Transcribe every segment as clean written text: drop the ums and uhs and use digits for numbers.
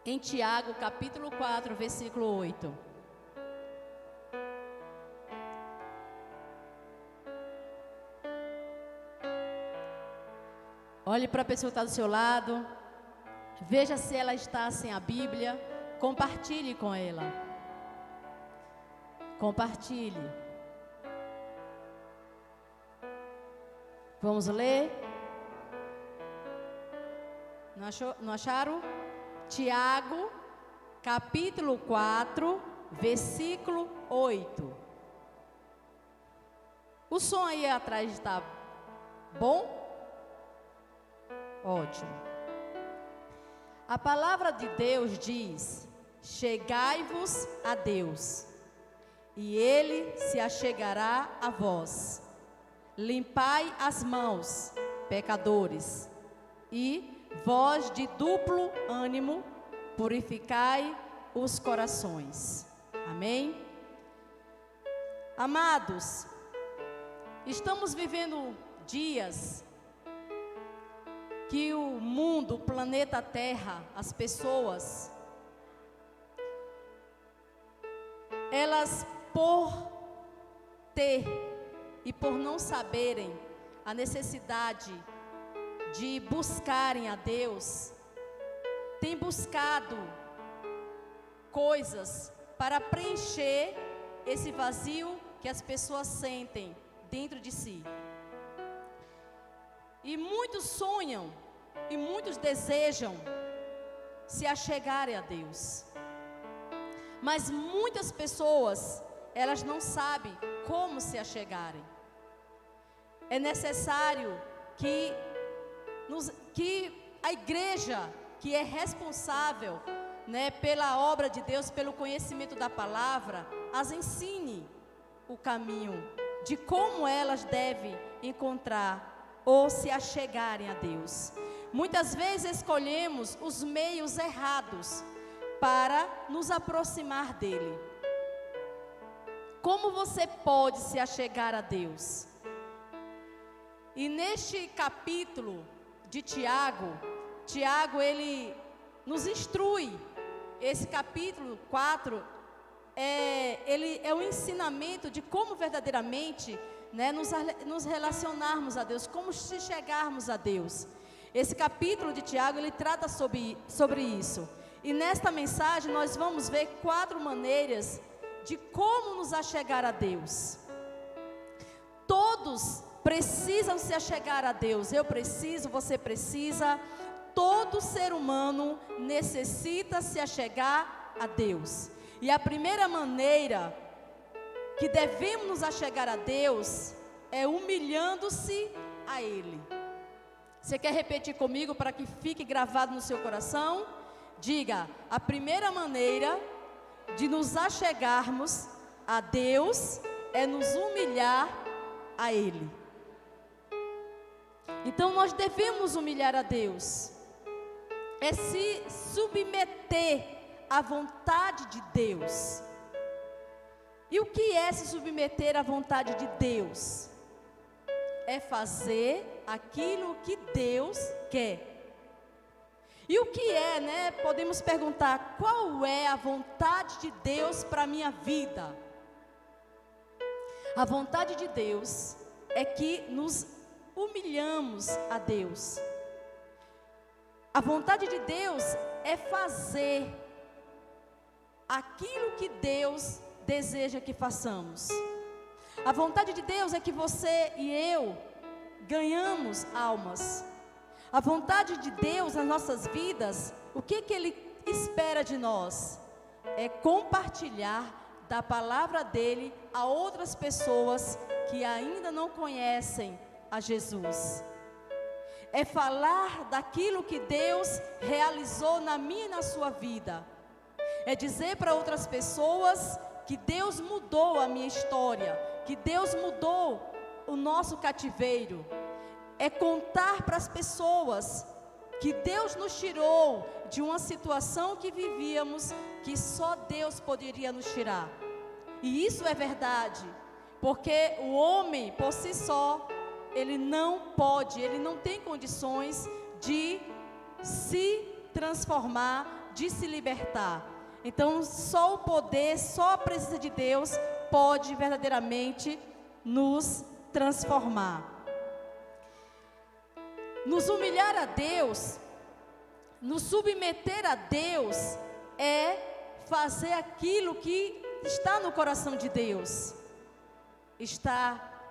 em Tiago, capítulo 4, versículo 8. Olhe para a pessoa que está do seu lado, veja se ela está sem a Bíblia, compartilhe com ela. Compartilhe. Vamos ler? Não acharam? Tiago, capítulo 4, versículo 8. O som aí atrás está bom? Ótimo. A palavra de Deus diz: chegai-vos a Deus, e Ele se achegará a vós. Limpai as mãos, pecadores, e vós de duplo ânimo, purificai os corações. Amém? Amados, estamos vivendo dias que o mundo, o planeta Terra, as pessoas, elas por ter e por não saberem a necessidade de buscarem a Deus, têm buscado coisas para preencher esse vazio que as pessoas sentem dentro de si. E muitos sonham e muitos desejam se achegarem a Deus. Mas muitas pessoas, elas não sabem como se achegarem. É necessário que a igreja, que é responsável, pela obra de Deus, pelo conhecimento da palavra, as ensine o caminho de como elas devem encontrar ou se achegarem a Deus. Muitas vezes escolhemos os meios errados para nos aproximar dele. Como você pode se achegar a Deus? E neste capítulo de Tiago, ele nos instrui. Esse capítulo 4, ele é um ensinamento de como verdadeiramente nos relacionarmos a Deus, como se chegarmos a Deus. Esse capítulo de Tiago, ele trata sobre isso. E nesta mensagem nós vamos ver 4 maneiras de como nos achegar a Deus. Todos precisam se achegar a Deus. Eu preciso, você precisa. Todo ser humano necessita se achegar a Deus. E a primeira maneira que devemos nos achegar a Deus é humilhando-se a Ele. Você quer repetir comigo para que fique gravado no seu coração? Diga: a primeira maneira de nos achegarmos a Deus é nos humilhar a Ele. Então nós devemos humilhar a Deus, é se submeter à vontade de Deus. E o que é se submeter à vontade de Deus? É fazer aquilo que Deus quer. E o que é, Podemos perguntar: qual é a vontade de Deus para a minha vida? A vontade de Deus é que nos humilhamos a Deus. A vontade de Deus é fazer aquilo que Deus deseja que façamos. A vontade de Deus é que você e eu ganhamos almas. A vontade de Deus nas nossas vidas, o que Ele espera de nós? É compartilhar da palavra dEle a outras pessoas que ainda não conhecem a Jesus. É falar daquilo que Deus realizou na minha e na sua vida. É dizer para outras pessoas que Deus mudou a minha história, que Deus mudou o nosso cativeiro. É contar para as pessoas que Deus nos tirou de uma situação que vivíamos, que só Deus poderia nos tirar. E isso é verdade, porque o homem por si só, ele não pode, ele não tem condições de se transformar, de se libertar. Então, só o poder, só a presença de Deus pode verdadeiramente nos transformar. Nos humilhar a Deus, nos submeter a Deus, é fazer aquilo que está no coração de Deus.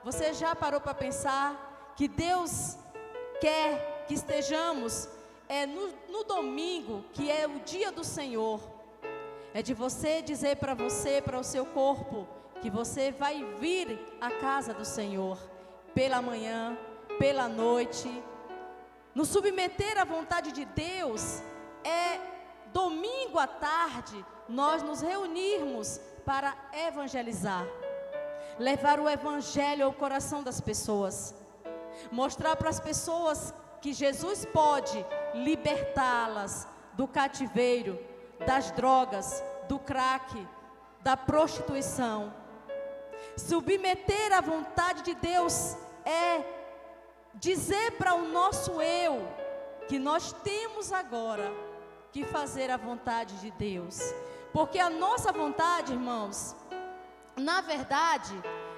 Você já parou para pensar que Deus quer que estejamos no domingo, que é o dia do Senhor? É de você dizer para o seu corpo, que você vai vir à casa do Senhor, pela manhã, pela noite. Nos submeter à vontade de Deus é domingo à tarde, nós nos reunirmos para evangelizar, levar o evangelho ao coração das pessoas, mostrar para as pessoas que Jesus pode libertá-las do cativeiro, das drogas, do crack, da prostituição. Submeter à vontade de Deus é dizer para o nosso eu que nós temos agora que fazer a vontade de Deus. Porque a nossa vontade, irmãos, na verdade,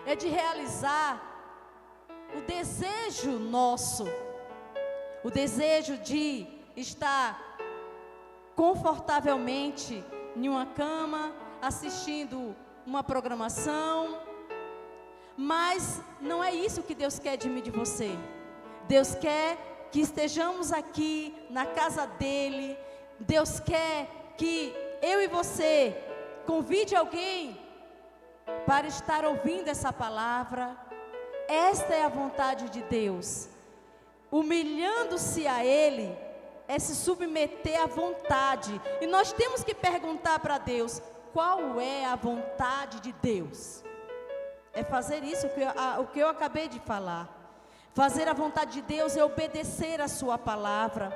é de realizar o desejo nosso, o desejo de estar confortavelmente em uma cama, assistindo uma programação. Mas não é isso que Deus quer de mim e de você. Deus quer que estejamos aqui na casa dEle. Deus quer que eu e você convide alguém para estar ouvindo essa palavra. Esta é a vontade de Deus. Humilhando-se a Ele é se submeter à vontade. E nós temos que perguntar para Deus: qual é a vontade de Deus? É fazer isso o que eu acabei de falar. Fazer a vontade de Deus é obedecer a sua palavra.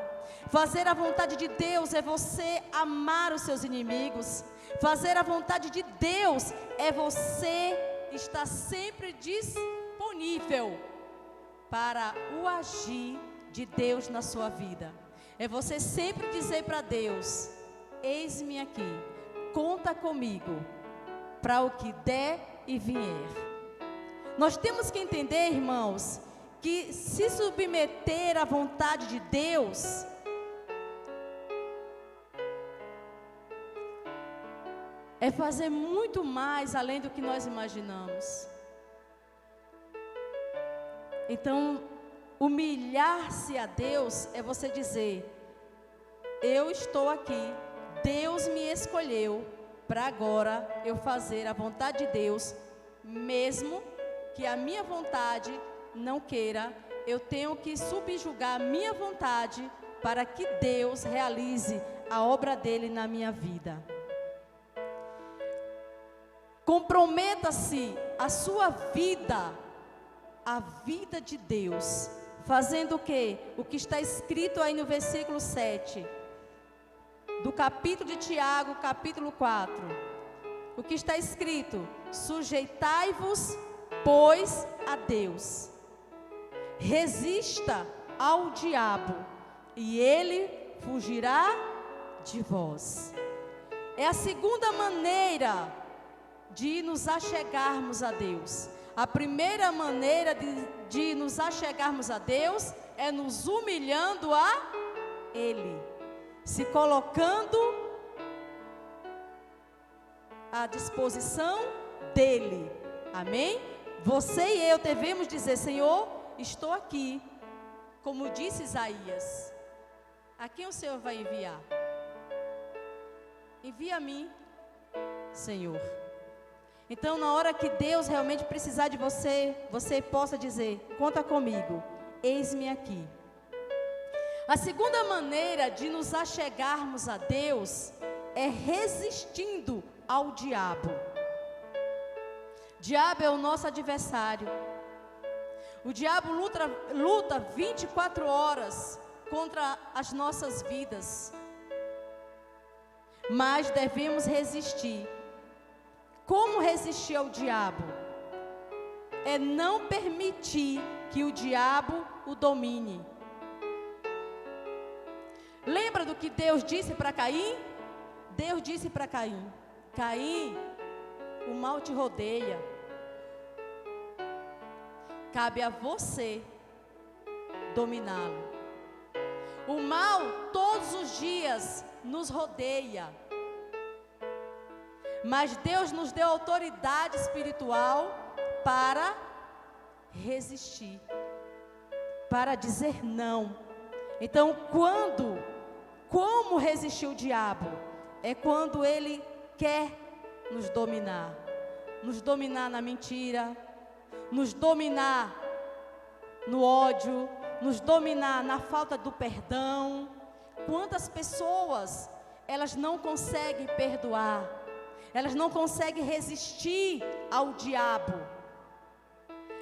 Fazer a vontade de Deus é você amar os seus inimigos. Fazer a vontade de Deus é você estar sempre disponível para o agir de Deus na sua vida. É você sempre dizer para Deus: eis-me aqui, conta comigo para o que der e vier. Nós temos que entender, irmãos, que se submeter à vontade de Deus é fazer muito mais além do que nós imaginamos. Então, humilhar-se a Deus é você dizer: eu estou aqui, Deus me escolheu para agora eu fazer a vontade de Deus, mesmo que a minha vontade não queira. Eu tenho que subjugar a minha vontade para que Deus realize a obra dele na minha vida. Comprometa-se a sua vida, a vida de Deus, fazendo o quê? O que está escrito aí no versículo 7 do capítulo de Tiago, capítulo 4. O que está escrito: sujeitai-vos, pois, a Deus. Resista ao diabo e ele fugirá de vós. É a segunda maneira de nos achegarmos a Deus. A primeira maneira de nos achegarmos a Deus é nos humilhando a Ele, se colocando à disposição dEle. Amém? Você e eu devemos dizer: Senhor, estou aqui, como disse Isaías. A quem o Senhor vai enviar? Envia a mim, Senhor. Então, na hora que Deus realmente precisar de você, você possa dizer: conta comigo, eis-me aqui. A segunda maneira de nos achegarmos a Deus é resistindo ao diabo. O diabo é o nosso adversário. O diabo luta 24 horas contra as nossas vidas. Mas devemos resistir. Como resistir ao diabo? É não permitir que o diabo o domine. Lembra do que Deus disse para Caim? Deus disse para Caim: Caim, o mal te rodeia. Cabe a você dominá-lo. O mal todos os dias nos rodeia. Mas Deus nos deu autoridade espiritual para resistir, para dizer não. Então, como resistir o diabo? É quando ele quer nos dominar na mentira, nos dominar no ódio, nos dominar na falta do perdão. Quantas pessoas, elas não conseguem perdoar, elas não conseguem resistir ao diabo,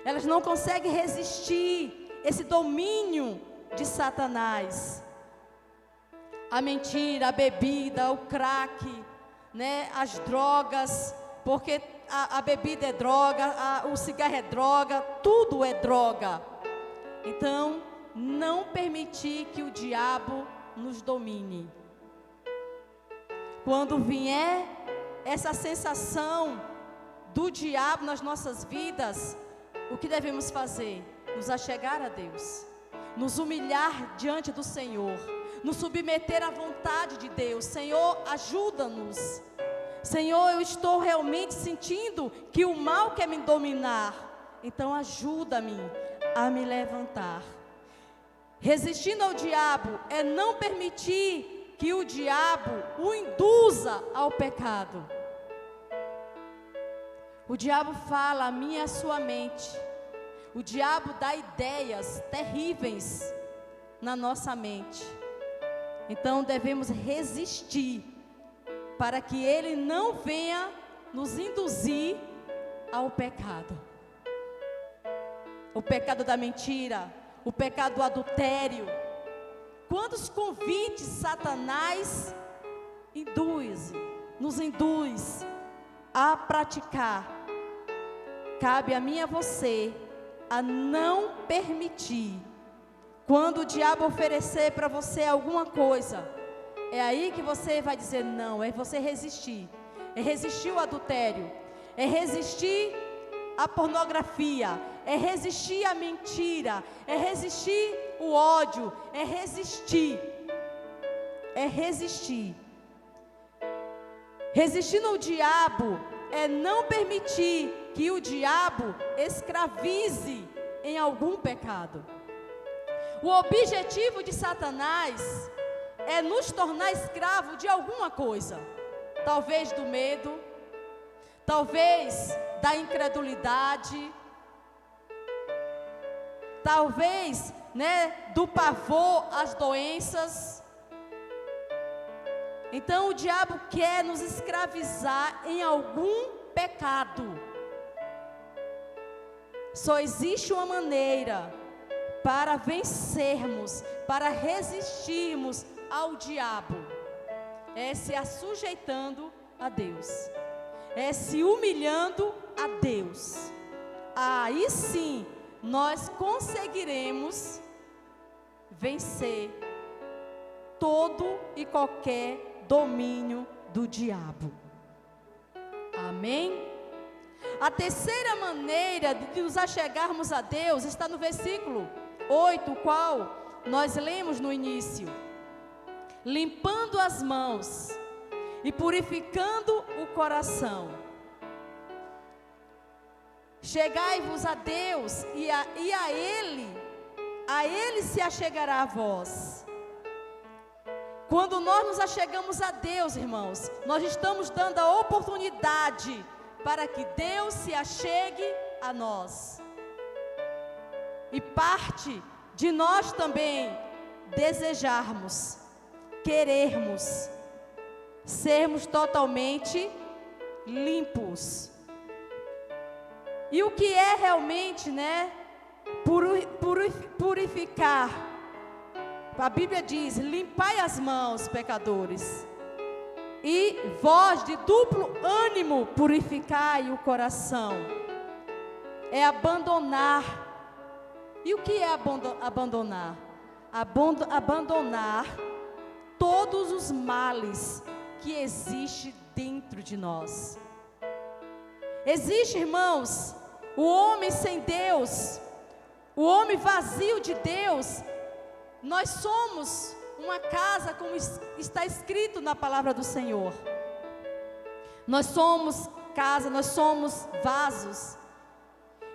elas não conseguem resistir esse domínio de Satanás. A mentira, a bebida, o crack, né, as drogas, porque a bebida é droga, o cigarro é droga, tudo é droga. Então, não permitir que o diabo nos domine. Quando vier essa sensação do diabo nas nossas vidas, o que devemos fazer? Nos achegar a Deus, nos humilhar diante do Senhor, nos submeter à vontade de Deus. Senhor, ajuda-nos. Senhor, eu estou realmente sentindo que o mal quer me dominar. Então ajuda-me a me levantar. Resistindo ao diabo é não permitir que o diabo o induza ao pecado. O diabo fala a minha e a sua mente. O diabo dá ideias terríveis na nossa mente. Então devemos resistir para que ele não venha nos induzir ao pecado. O pecado da mentira, o pecado do adultério. Quantos convites Satanás nos induz a praticar? Cabe a mim e a você a não permitir. Quando o diabo oferecer para você alguma coisa, é aí que você vai dizer não. É você resistir. É resistir o adultério. É resistir a pornografia. É resistir a mentira. É resistir o ódio. É resistir. É resistir. Resistindo ao diabo é não permitir que o diabo escravize em algum pecado. O objetivo de Satanás é nos tornar escravo de alguma coisa. Talvez do medo, talvez da incredulidade, talvez, do pavor às doenças. Então o diabo quer nos escravizar em algum pecado. Só existe uma maneira para vencermos, para resistirmos ao diabo, é se assujeitando a Deus, é se humilhando a Deus. Aí sim nós conseguiremos vencer todo e qualquer domínio do diabo. Amém? A terceira maneira de nos achegarmos a Deus está no versículo 8, o qual nós lemos no início. Limpando as mãos e purificando o coração. Chegai-vos a Deus e a Ele se achegará a vós. Quando nós nos achegamos a Deus, irmãos, nós estamos dando a oportunidade para que Deus se achegue a nós. E parte de nós também desejarmos, querermos, sermos totalmente limpos. E o que é realmente, purificar? A Bíblia diz: limpai as mãos, pecadores, e vós de duplo ânimo purificai o coração. É abandonar. E o que é abandonar? Abandonar todos os males que existe dentro de nós. Existe, irmãos, o homem sem Deus, o homem vazio de Deus. Nós somos uma casa, como está escrito na palavra do Senhor. Nós somos casa, nós somos vasos.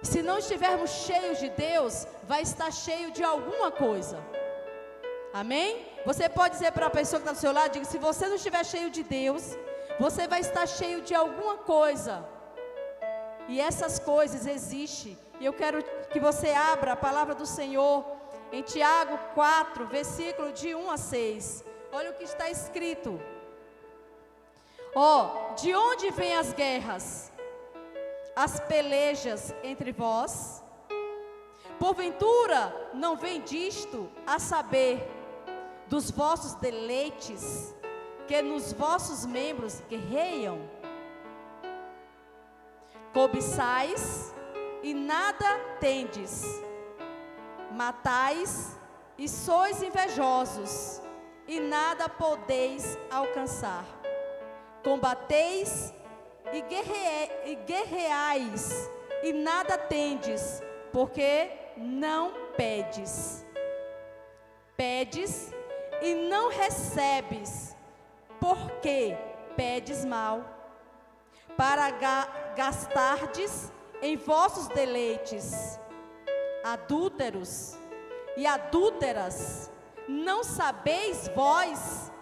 Se não estivermos cheios de Deus, vai estar cheio de alguma coisa. Amém? Você pode dizer para a pessoa que está do seu lado, diga, se você não estiver cheio de Deus, você vai estar cheio de alguma coisa. E essas coisas existem. E eu quero que você abra a palavra do Senhor em Tiago 4, versículo de 1 a 6. Olha o que está escrito. De onde vêm as guerras? As pelejas entre vós? Porventura não vem disto, a saber, dos vossos deleites, que nos vossos membros guerreiam? Cobiçais e nada tendes, matais e sois invejosos, e nada podeis alcançar. Combateis e guerreais, e nada tendes, porque não pedes. Pedes e não recebes, porque pedes mal, para gastardes em vossos deleites. Adúlteros e adúlteras, não sabeis vós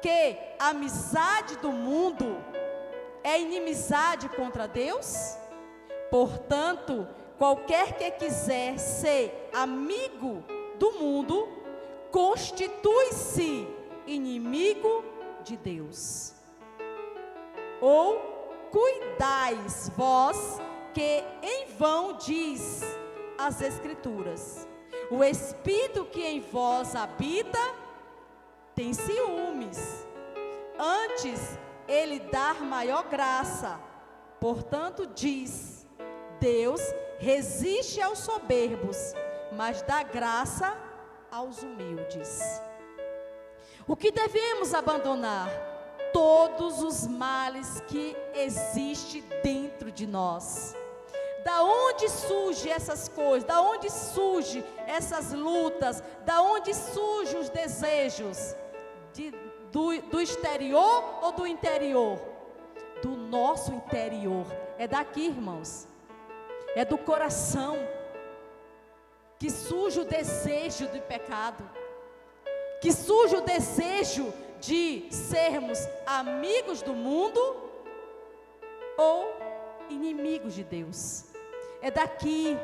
que a amizade do mundo é inimizade contra Deus? Portanto, qualquer que quiser ser amigo do mundo, constitui-se inimigo de Deus. Ou cuidais vós que em vão diz as Escrituras: o Espírito que em vós habita tem ciúmes, antes ele dá maior graça. Portanto diz: Deus resiste aos soberbos, mas dá graça aos humildes. O que devemos abandonar? Todos os males que existem dentro de nós. Da onde surgem essas coisas? Da onde surgem essas lutas? Da onde surgem os desejos? Do exterior ou do interior? Do nosso interior. É daqui, irmãos. É do coração que surge o desejo do pecado, que surge o desejo de sermos amigos do mundo ou inimigos de Deus. É daqui,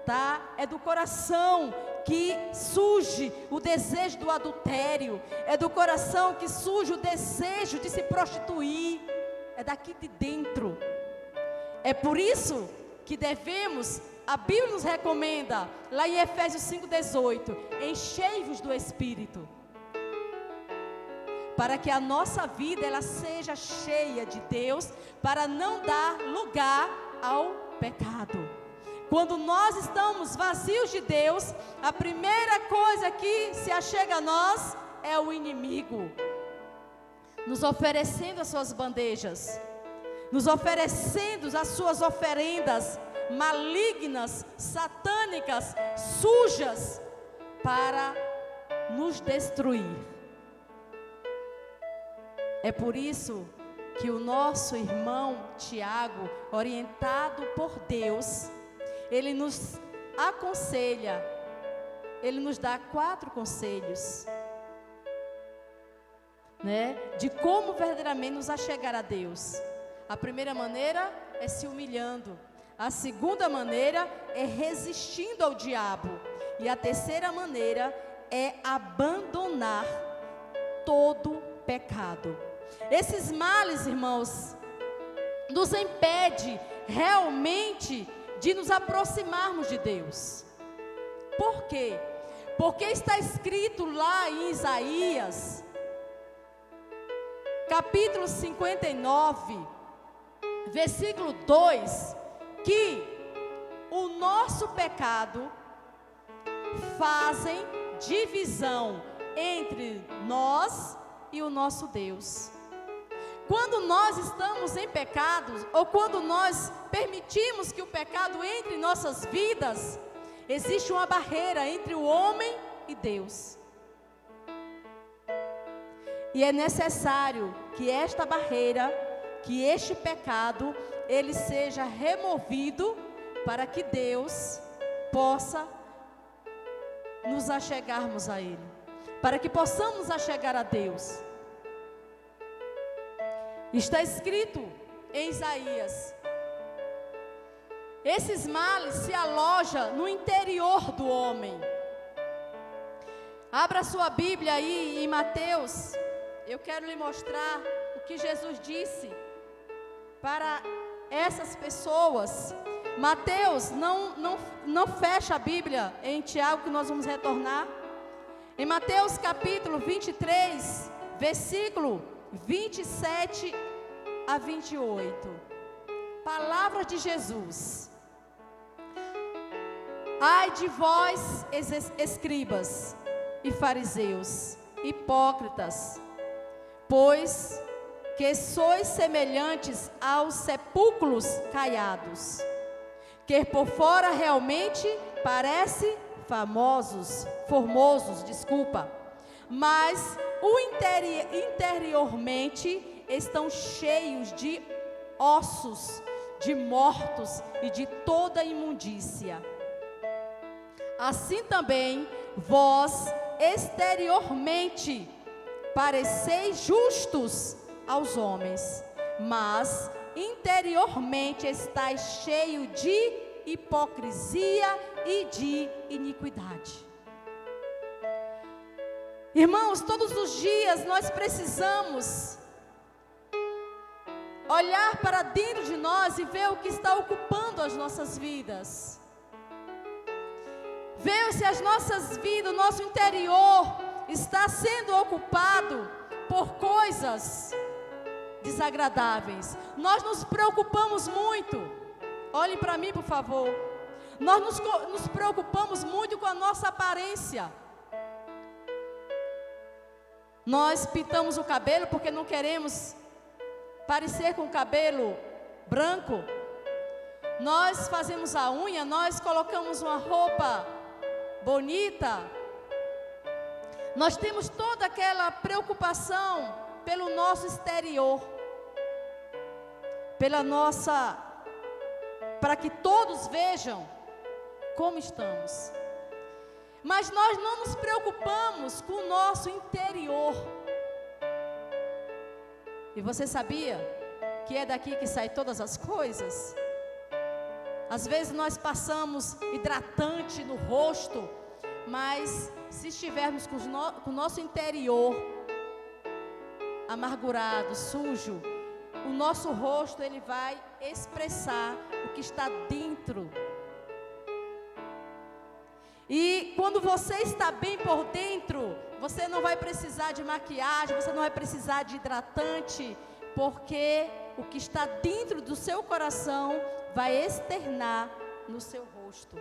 tá? É do coração que surge o desejo do adultério, é do coração que surge o desejo de se prostituir, é daqui de dentro. É por isso que devemos, a Bíblia nos recomenda, lá em Efésios 5,18, enchei-vos do Espírito, para que a nossa vida ela seja cheia de Deus, para não dar lugar ao pecado. Quando nós estamos vazios de Deus, a primeira coisa que se achega a nós é o inimigo, nos oferecendo as suas bandejas, nos oferecendo as suas oferendas malignas, satânicas, sujas, para nos destruir. É por isso que o nosso irmão Tiago, orientado por Deus, ele nos aconselha, ele nos dá 4 conselhos, né, de como verdadeiramente nos achegar a Deus. A primeira maneira é se humilhando, a segunda maneira é resistindo ao diabo, e a terceira maneira é abandonar todo pecado. Esses males, irmãos, nos impede realmente de nos aproximarmos de Deus. Por quê? Porque está escrito lá em Isaías, capítulo 59, versículo 2, que o nosso pecado fazem divisão entre nós e o nosso Deus. quando nós estamos em pecados, ou quando nós permitimos que o pecado entre em nossas vidas, existe uma barreira entre o homem e Deus. E é necessário que esta barreira, que este pecado, ele seja removido para que Deus possa nos achegarmos a Ele, para que possamos nos achegar a Deus. Está escrito em Isaías: esses males se alojam no interior do homem. Abra sua Bíblia aí em Mateus. Eu quero lhe mostrar o que Jesus disse para essas pessoas. Mateus, não fecha a Bíblia em Tiago, que nós vamos retornar. Em Mateus capítulo 23, versículo 27 a 28. Palavra de Jesus. Ai de vós, escribas e fariseus, hipócritas, pois que sois semelhantes aos sepulcros caiados, que por fora realmente parece formosos, mas interiormente estão cheios de ossos, de mortos e de toda imundícia. Assim também vós exteriormente pareceis justos aos homens, mas interiormente estáis cheio de hipocrisia e de iniquidade. Irmãos, todos os dias nós precisamos olhar para dentro de nós e ver o que está ocupando as nossas vidas. Ver se as nossas vidas, o nosso interior está sendo ocupado por coisas desagradáveis. Nós nos preocupamos muito. Olhem para mim, por favor. Nós nos preocupamos muito com a nossa aparência. Nós pintamos o cabelo porque não queremos parecer com o cabelo branco. Nós fazemos a unha, nós colocamos uma roupa bonita. Nós temos toda aquela preocupação pelo nosso exterior, para que todos vejam como estamos. Mas nós não nos preocupamos com o nosso interior. E você sabia que é daqui que saem todas as coisas? Às vezes nós passamos hidratante no rosto, mas se estivermos com o nosso interior amargurado, sujo, o nosso rosto ele vai expressar o que está dentro. E quando você está bem por dentro, você não vai precisar de maquiagem, você não vai precisar de hidratante, porque o que está dentro do seu coração vai externar no seu rosto.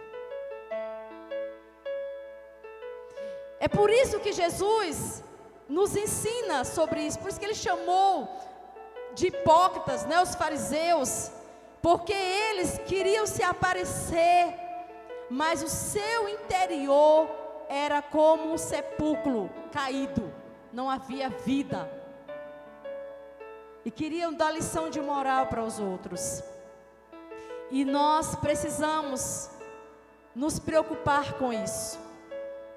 É por isso que Jesus nos ensina sobre isso, por isso que Ele chamou de hipócritas, né, os fariseus, porque eles queriam se aparecer, mas o seu interior era como um sepulcro caído, não havia vida. E queriam dar lição de moral para os outros. E nós precisamos nos preocupar com isso.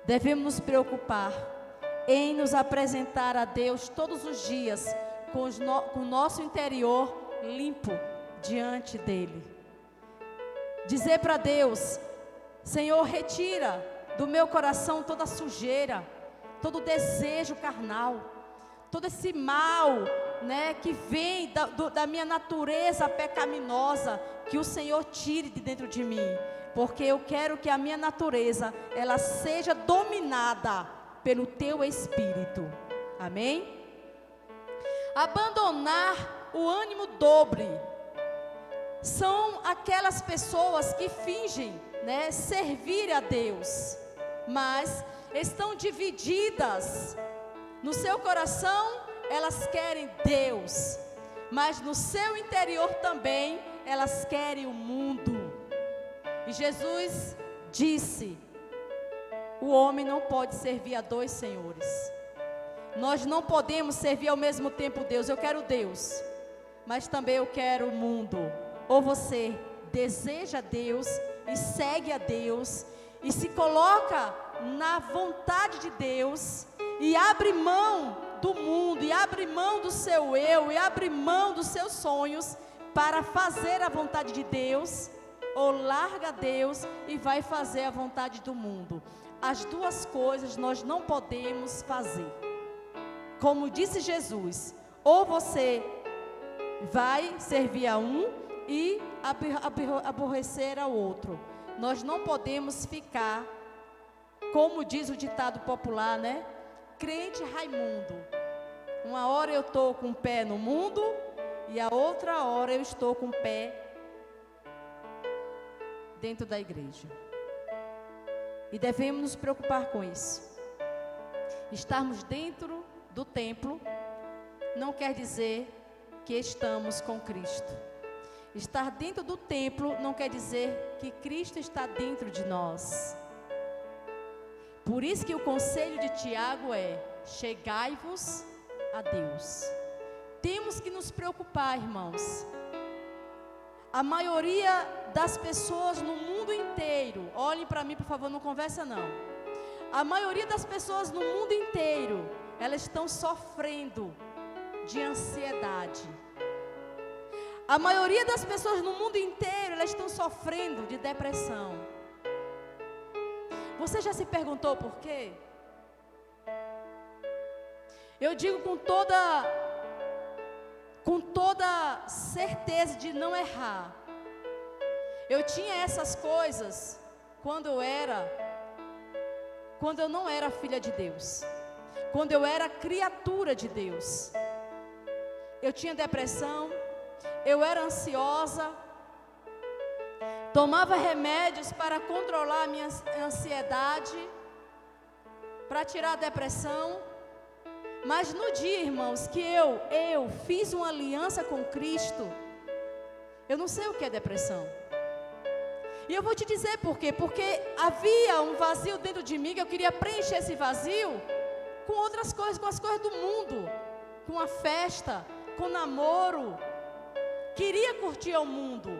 Devemos nos preocupar em nos apresentar a Deus todos os dias com o nosso interior limpo diante dEle. Dizer para Deus: Senhor, retira do meu coração toda a sujeira, todo o desejo carnal, todo esse mal, né, que vem da minha natureza pecaminosa, que o Senhor tire de dentro de mim, porque eu quero que a minha natureza, ela seja dominada pelo Teu Espírito. Amém? Abandonar o ânimo dobre são aquelas pessoas que fingem, né, servir a Deus, mas estão divididas. No seu coração, elas querem Deus, mas no seu interior também elas querem o mundo. E Jesus disse: o homem não pode servir a dois senhores. Nós não podemos servir ao mesmo tempo Deus. Eu quero Deus, mas também eu quero o mundo. Ou você deseja Deus e segue a Deus e se coloca na vontade de Deus e abre mão do mundo, e abre mão do seu eu, e abre mão dos seus sonhos para fazer a vontade de Deus, ou larga Deus e vai fazer a vontade do mundo. As duas coisas nós não podemos fazer. Como disse Jesus, ou você vai servir a um e aborrecer ao outro. Nós não podemos ficar, como diz o ditado popular, né? Crente Raimundo. Uma hora eu estou com o pé no mundo e a outra hora eu estou com o pé dentro da igreja. E devemos nos preocupar com isso. Estarmos dentro do templo não quer dizer que estamos com Cristo. Estar dentro do templo não quer dizer que Cristo está dentro de nós. Por isso que o conselho de Tiago é: chegai-vos a Deus. Temos que nos preocupar, irmãos. A maioria das pessoas no mundo inteiro, olhem para mim, por favor, não conversa não. A maioria das pessoas no mundo inteiro, elas estão sofrendo de ansiedade. A maioria das pessoas no mundo inteiro, elas estão sofrendo de depressão. Você já se perguntou por quê? Eu digo com toda certeza de não errar. Eu tinha essas coisas quando eu não era filha de Deus, quando eu era criatura de Deus. Eu tinha depressão, eu era ansiosa, tomava remédios para controlar a minha ansiedade, para tirar a depressão. Mas no dia, irmãos, que eu fiz uma aliança com Cristo, eu não sei o que é depressão. E eu vou te dizer por quê. Porque havia um vazio dentro de mim, que eu queria preencher esse vazio com outras coisas, com as coisas do mundo, com a festa, com namoro. Queria curtir o mundo,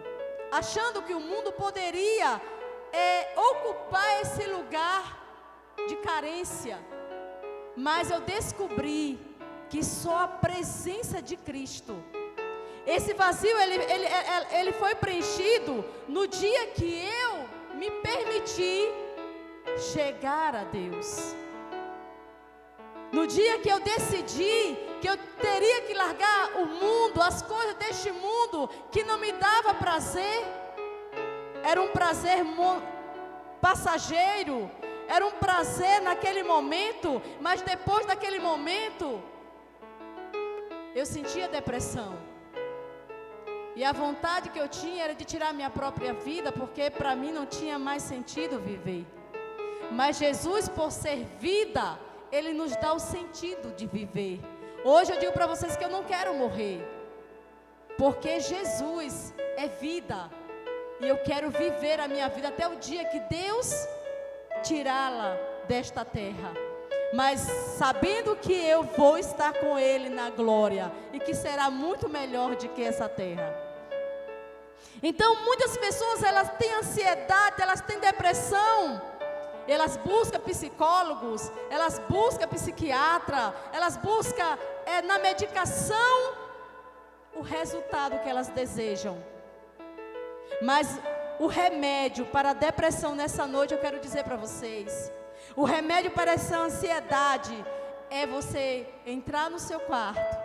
achando que o mundo poderia ocupar esse lugar de carência. Mas eu descobri que só a presença de Cristo, esse vazio, ele foi preenchido no dia que eu me permiti chegar a Deus. No dia que eu decidi que eu teria que largar o mundo, as coisas deste mundo que não me dava prazer. Era um prazer passageiro, era um prazer naquele momento, mas depois daquele momento eu sentia depressão. E a vontade que eu tinha era de tirar minha própria vida, porque para mim não tinha mais sentido viver. Mas Jesus, por ser vida, Ele nos dá o sentido de viver. Hoje eu digo para vocês que eu não quero morrer, porque Jesus é vida. E eu quero viver a minha vida até o dia que Deus tirá-la desta terra. Mas sabendo que eu vou estar com Ele na glória, e que será muito melhor do que essa terra. Então muitas pessoas, elas têm ansiedade, elas têm depressão, elas buscam psicólogos, elas buscam psiquiatra, elas buscam na medicação o resultado que elas desejam. Mas o remédio para a depressão nessa noite, eu quero dizer para vocês, o remédio para essa ansiedade é você entrar no seu quarto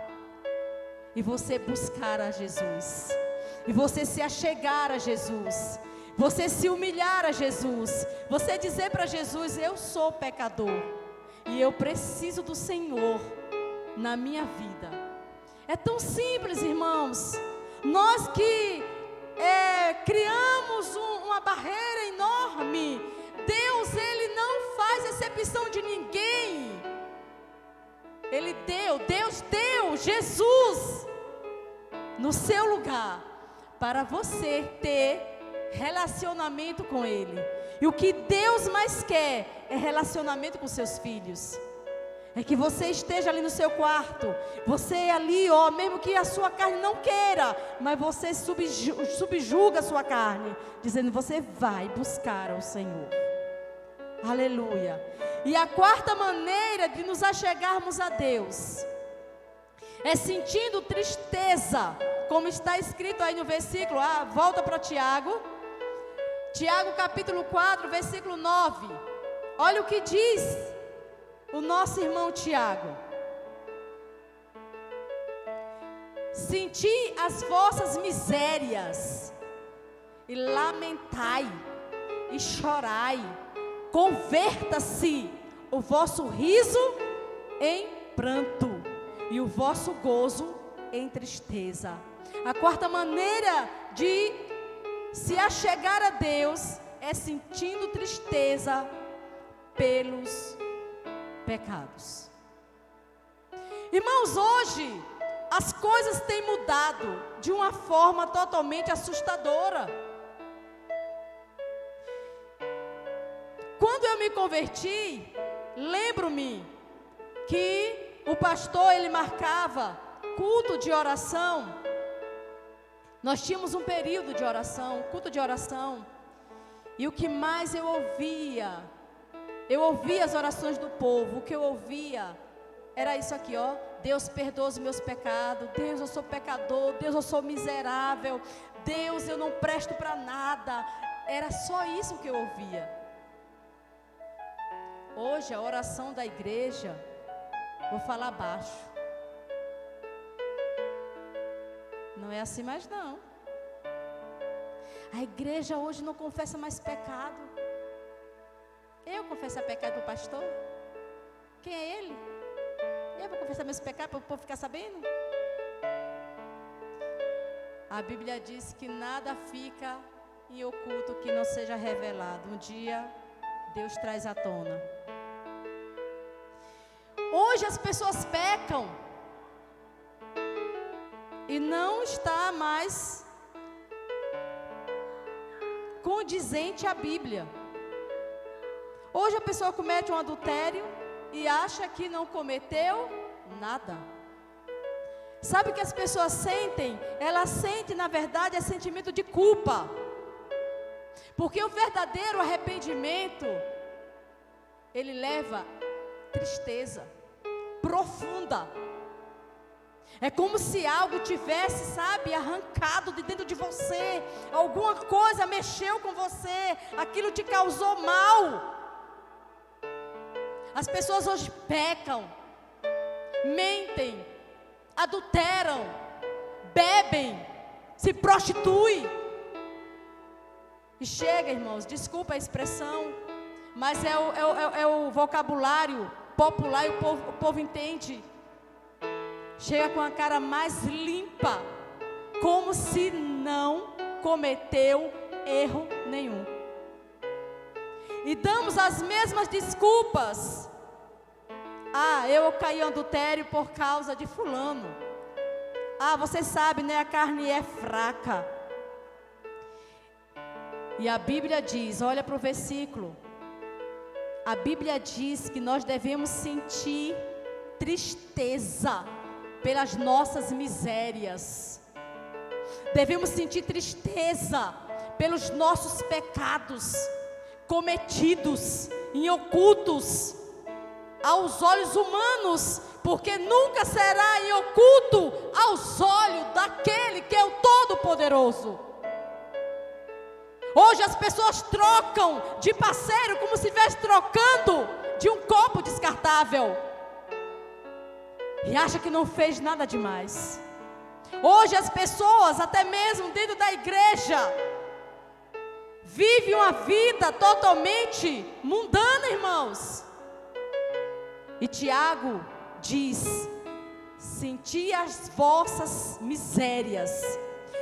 e você buscar a Jesus, e você se achegar a Jesus, você se humilhar a Jesus, você dizer para Jesus: eu sou pecador e eu preciso do Senhor na minha vida. É tão simples, irmãos. Nós que criamos uma barreira enorme. Deus, Ele não faz exceção de ninguém. Deus deu Jesus. no seu lugar, para você ter relacionamento com Ele. E o que Deus mais quer é relacionamento com seus filhos. É que você esteja ali no seu quarto, você ali, ó, mesmo que a sua carne não queira, mas você subjuga a sua carne, dizendo: você vai buscar ao Senhor. Aleluia. E a quarta maneira de nos achegarmos a Deus é sentindo tristeza, como está escrito aí no versículo. Volta para Tiago. Tiago capítulo 4, versículo 9. Olha o que diz o nosso irmão Tiago: senti as vossas misérias, e lamentai, e chorai, converta-se o vosso riso em pranto, e o vosso gozo em tristeza. A quarta maneira de se achegar a Deus é sentindo tristeza pelos pecados. Irmãos, hoje as coisas têm mudado de uma forma totalmente assustadora. Quando eu me converti, lembro-me que o pastor, ele marcava culto de oração. Nós tínhamos um período de oração, culto de oração. E o que mais eu ouvia as orações do povo. O que eu ouvia era isso aqui, ó: Deus, perdoa os meus pecados. Deus, eu sou pecador. Deus, eu sou miserável. Deus, eu não presto para nada. Era só isso que eu ouvia. Hoje a oração da igreja, vou falar baixo, não é assim mais não. A igreja hoje não confessa mais pecado. Eu confessar pecado para o pastor? Quem é ele? Eu vou confessar meus pecados para o povo ficar sabendo? A Bíblia diz que nada fica em oculto que não seja revelado. Um dia Deus traz à tona. Hoje as pessoas pecam e não está mais condizente à Bíblia. Hoje a pessoa comete um adultério e acha que não cometeu nada. Sabe o que as pessoas sentem? Elas sentem, na verdade, é sentimento de culpa. Porque o verdadeiro arrependimento, ele leva tristeza profunda. É como se algo tivesse, sabe, arrancado de dentro de você. Alguma coisa mexeu com você, aquilo te causou mal. As pessoas hoje pecam, mentem, adulteram, bebem, se prostituem. E chega, irmãos, desculpa a expressão, mas é o vocabulário popular e o povo entende. Chega com a cara mais limpa, como se não cometeu erro nenhum. E damos as mesmas desculpas. Eu caí em adultério por causa de fulano. Você sabe, né? A carne é fraca. E a Bíblia diz, olha para o versículo. A Bíblia diz que nós devemos sentir tristeza pelas nossas misérias. Devemos sentir tristeza pelos nossos pecados cometidos em ocultos aos olhos humanos, porque nunca será em oculto aos olhos daquele que é o Todo-Poderoso. Hoje as pessoas trocam de parceiro como se estivesse trocando de um copo descartável e acha que não fez nada demais. Hoje as pessoas, até mesmo dentro da igreja, vivem uma vida totalmente mundana, irmãos. E Tiago diz: senti as vossas misérias,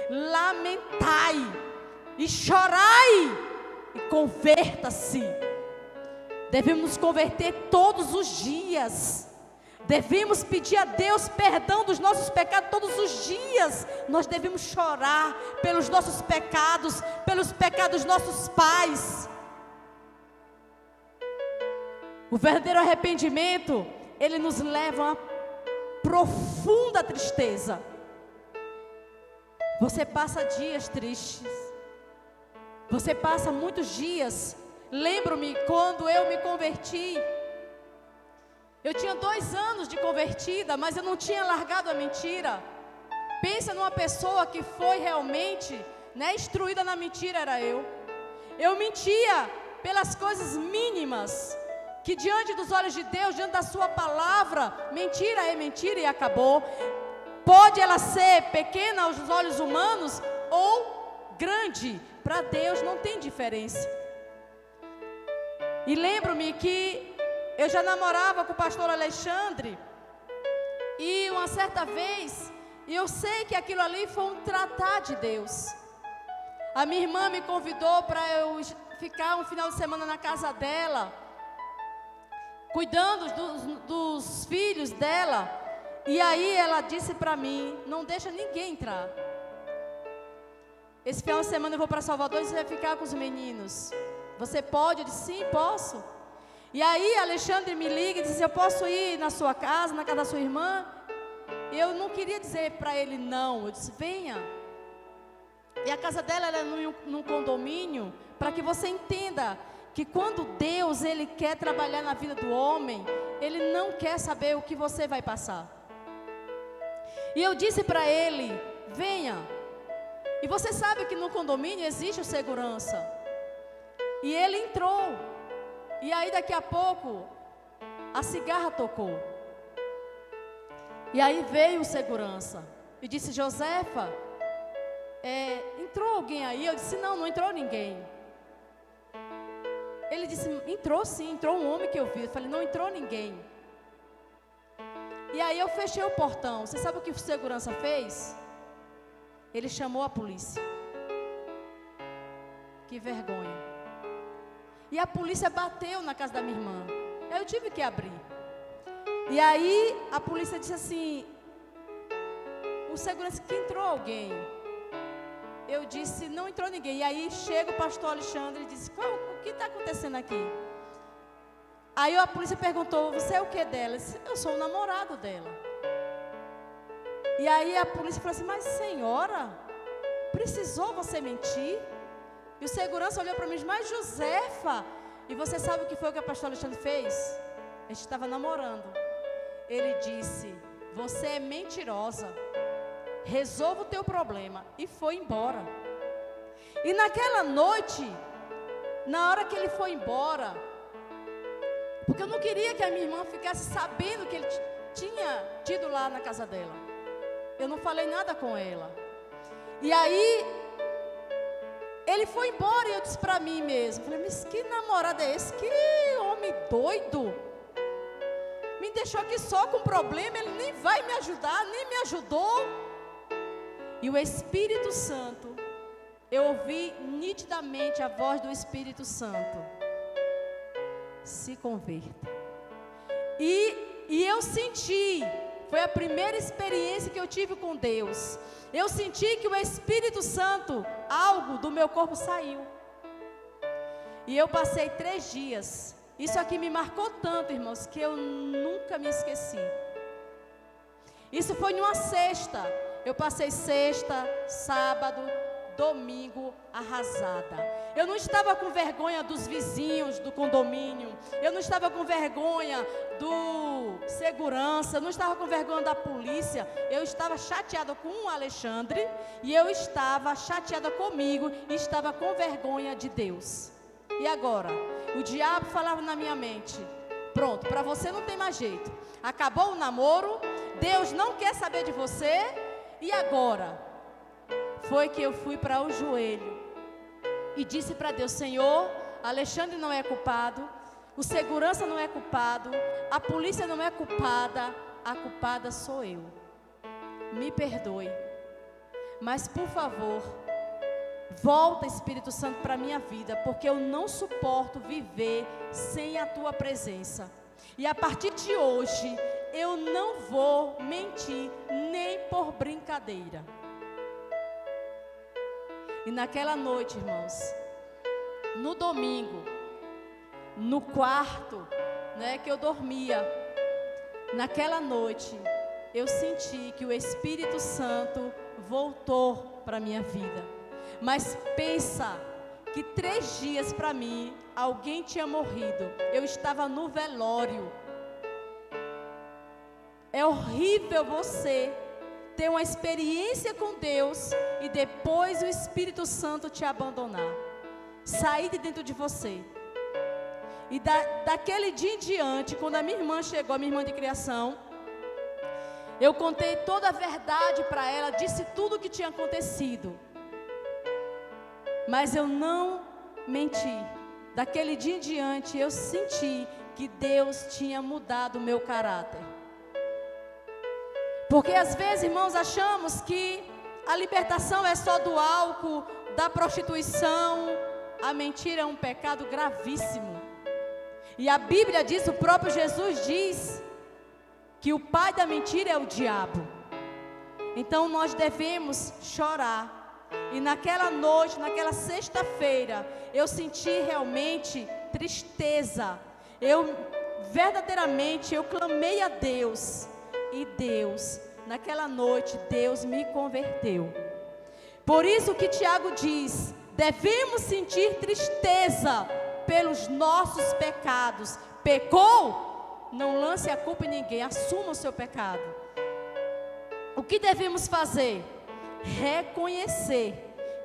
lamentai e chorai, e converta-se. Devemos nos converter todos os dias. Devemos pedir a Deus perdão dos nossos pecados todos os dias. Nós devemos chorar pelos nossos pecados, pelos pecados dos nossos pais. O verdadeiro arrependimento, ele nos leva a uma profunda tristeza. Você passa dias tristes. Você passa muitos dias. Lembro-me quando eu me converti. Eu tinha 2 anos de convertida, mas eu não tinha largado a mentira. Pensa numa pessoa que foi realmente, instruída na mentira, era eu. Eu mentia pelas coisas mínimas, que diante dos olhos de Deus, diante da sua palavra, mentira é mentira e acabou. Pode ela ser pequena aos olhos humanos ou grande, para Deus não tem diferença. E lembro-me que eu já namorava com o pastor Alexandre, e uma certa vez, eu sei que aquilo ali foi um tratar de Deus. A minha irmã me convidou para eu ficar um final de semana na casa dela, cuidando dos filhos dela. E aí ela disse para mim: não deixa ninguém entrar. Esse final de semana eu vou para Salvador e você vai ficar com os meninos. Você pode? Eu disse: sim, posso. E aí Alexandre me liga e diz: eu posso ir na sua casa, na casa da sua irmã? Eu não queria dizer para ele não. Eu disse: venha. E a casa dela era num condomínio, para que você entenda que quando Deus, Ele quer trabalhar na vida do homem, Ele não quer saber o que você vai passar. E eu disse para ele: venha. E você sabe que no condomínio existe o segurança. E ele entrou. E aí daqui a pouco a cigarra tocou. E aí veio o segurança e disse: Josefa, entrou alguém aí? Eu disse: não entrou ninguém. Ele disse: entrou sim, entrou um homem que eu vi. Eu falei: não entrou ninguém. E aí eu fechei o portão. Você sabe o que o segurança fez? Ele chamou a polícia. Que vergonha. E a polícia bateu na casa da minha irmã. Eu tive que abrir. E aí a polícia disse assim: o segurança, que entrou alguém? Eu disse: não entrou ninguém. E aí chega o pastor Alexandre e disse: o que está acontecendo aqui? Aí a polícia perguntou: você é o que dela? Eu disse: eu sou o namorado dela. E aí a polícia falou assim: mas senhora, precisou você mentir? E o segurança olhou para mim e disse: mas Josefa. E você sabe o que foi o que o pastor Alexandre fez? A gente estava namorando. Ele disse: você é mentirosa, resolva o teu problema. E foi embora. E naquela noite, na hora que ele foi embora, porque eu não queria que a minha irmã ficasse sabendo que ele tinha tido lá na casa dela. Eu não falei nada com ela. E aí ele foi embora e eu disse para mim mesmo, falei: mas que namorado é esse? Que homem doido. Me deixou aqui só com problema, ele nem vai me ajudar, nem me ajudou. E o Espírito Santo, eu ouvi nitidamente a voz do Espírito Santo: se converta. E eu senti, foi a primeira experiência que eu tive com Deus. Eu senti que o Espírito Santo, algo do meu corpo saiu. E eu passei 3 dias. Isso aqui me marcou tanto, irmãos, que eu nunca me esqueci. Isso foi numa sexta. Eu passei sexta, sábado, domingo arrasada. Eu não estava com vergonha dos vizinhos do condomínio. Eu não estava com vergonha do segurança. Eu não estava com vergonha da polícia. Eu estava chateada com o Alexandre. E eu estava chateada comigo. E estava com vergonha de Deus. E agora? O diabo falava na minha mente: pronto, para você não tem mais jeito. Acabou o namoro. Deus não quer saber de você. E agora? Foi que eu fui para o joelho e disse para Deus: Senhor, Alexandre não é culpado, o segurança não é culpado, a polícia não é culpada, a culpada sou eu. Me perdoe, mas por favor, volta, Espírito Santo, para a minha vida, porque eu não suporto viver sem a tua presença. E a partir de hoje, eu não vou mentir nem por brincadeira. E naquela noite, irmãos, no domingo, no quarto, que eu dormia, naquela noite, eu senti que o Espírito Santo voltou para a minha vida. Mas pensa que 3 dias para mim, alguém tinha morrido. Eu estava no velório. É horrível você ter uma experiência com Deus e depois o Espírito Santo te abandonar, sair de dentro de você. E daquele dia em diante, quando a minha irmã chegou, a minha irmã de criação, eu contei toda a verdade para ela, disse tudo o que tinha acontecido. Mas eu não menti. Daquele dia em diante, eu senti que Deus tinha mudado o meu caráter. Porque às vezes, irmãos, achamos que a libertação é só do álcool, da prostituição. A mentira é um pecado gravíssimo. E a Bíblia diz, o próprio Jesus diz, que o pai da mentira é o diabo. Então nós devemos chorar. E naquela noite, naquela sexta-feira, eu senti realmente tristeza. Verdadeiramente, eu clamei a Deus. E Deus, naquela noite, Deus me converteu. Por isso que Tiago diz, devemos sentir tristeza pelos nossos pecados. Pecou? Não lance a culpa em ninguém, assuma o seu pecado. O que devemos fazer? Reconhecer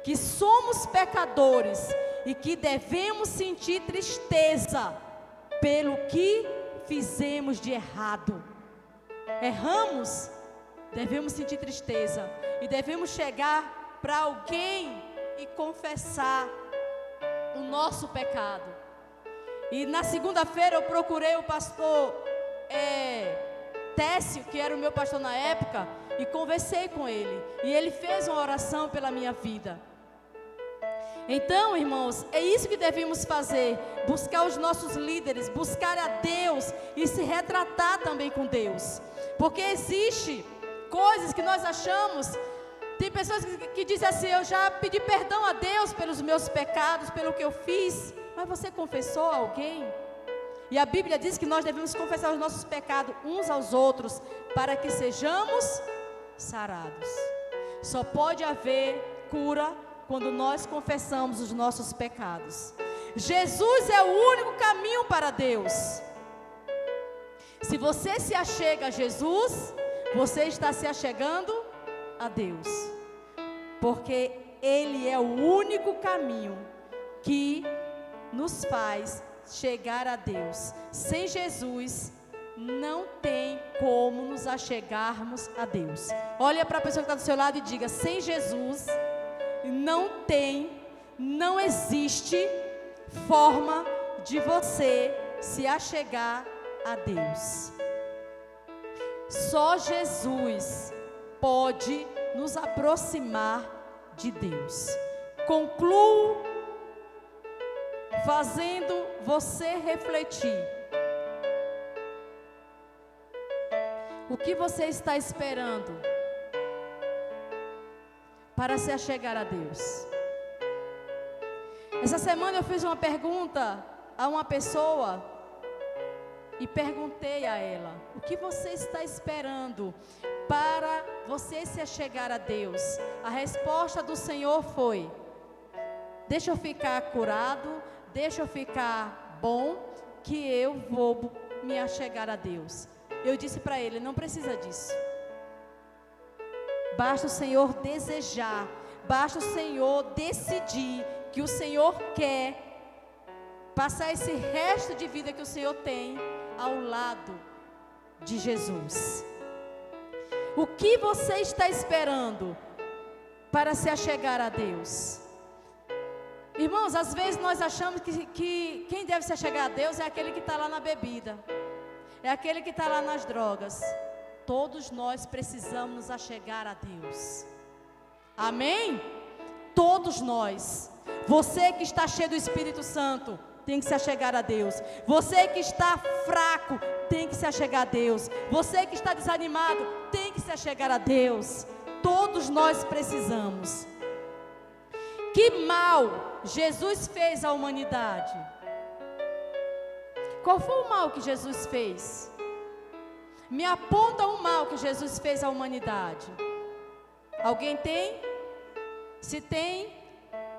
que somos pecadores e que devemos sentir tristeza pelo que fizemos de errado. Erramos, devemos sentir tristeza e devemos chegar para alguém e confessar o nosso pecado. E na segunda-feira eu procurei o pastor Técio, que era o meu pastor na época, e conversei com ele. E ele fez uma oração pela minha vida. Então, irmãos, é isso que devemos fazer. Buscar os nossos líderes, buscar a Deus e se retratar também com Deus. Porque existe coisas que nós achamos. Tem pessoas que dizem assim, eu já pedi perdão a Deus pelos meus pecados, pelo que eu fiz. Mas você confessou a alguém? E a Bíblia diz que nós devemos confessar os nossos pecados uns aos outros, para que sejamos sarados. Só pode haver cura quando nós confessamos os nossos pecados. Jesus é o único caminho para Deus. Se você se achega a Jesus, você está se achegando a Deus. Porque Ele é o único caminho que nos faz chegar a Deus. Sem Jesus, não tem como nos achegarmos a Deus. Olha para a pessoa que está do seu lado e diga, sem Jesus, não existe forma de você se achegar a Deus. Só Jesus pode nos aproximar de Deus. Concluo fazendo você refletir. O que você está esperando para se achegar a Deus? Essa semana eu fiz uma pergunta a uma pessoa e perguntei a ela: o que você está esperando para você se achegar a Deus? A resposta do Senhor foi: deixa eu ficar curado, deixa eu ficar bom, que eu vou me achegar a Deus. Eu disse para ele, não precisa disso. Basta o Senhor desejar, basta o Senhor decidir que o Senhor quer passar esse resto de vida que o Senhor tem ao lado de Jesus. O que você está esperando para se achegar a Deus? Irmãos, às vezes nós achamos que quem deve se achegar a Deus é aquele que está lá na bebida, é aquele que está lá nas drogas. Todos nós precisamos nos achegar a Deus. Amém? Todos nós. Você que está cheio do Espírito Santo, tem que se achegar a Deus. Você que está fraco, tem que se achegar a Deus. Você que está desanimado, tem que se achegar a Deus. Todos nós precisamos. Que mal Jesus fez à humanidade? Qual foi o mal que Jesus fez? Me aponta o mal que Jesus fez à humanidade. Alguém tem? Se tem,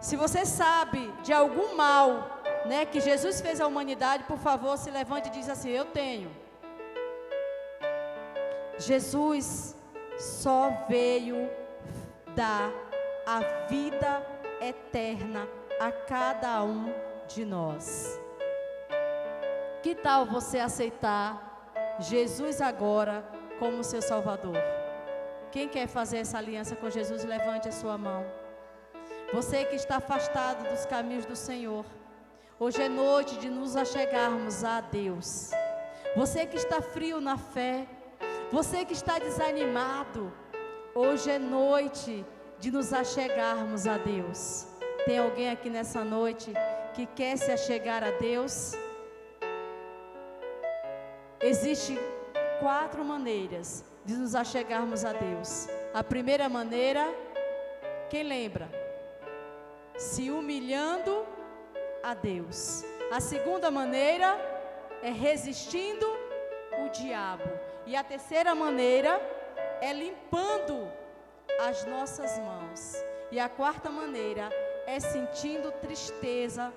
se você sabe de algum mal, né, que Jesus fez à humanidade, por favor, se levante e diz assim: eu tenho. Jesus só veio dar a vida eterna a cada um de nós. Que tal você aceitar Jesus agora como seu Salvador? Quem quer fazer essa aliança com Jesus, levante a sua mão. Você que está afastado dos caminhos do Senhor, hoje é noite de nos achegarmos a Deus. Você que está frio na fé, você que está desanimado, hoje é noite de nos achegarmos a Deus. Tem alguém aqui nessa noite que quer se achegar a Deus? Existem 4 maneiras de nos achegarmos a Deus. A primeira maneira, quem lembra? Se humilhando a Deus. A segunda maneira é resistindo o diabo. E a terceira maneira é limpando as nossas mãos. E a quarta maneira é sentindo tristeza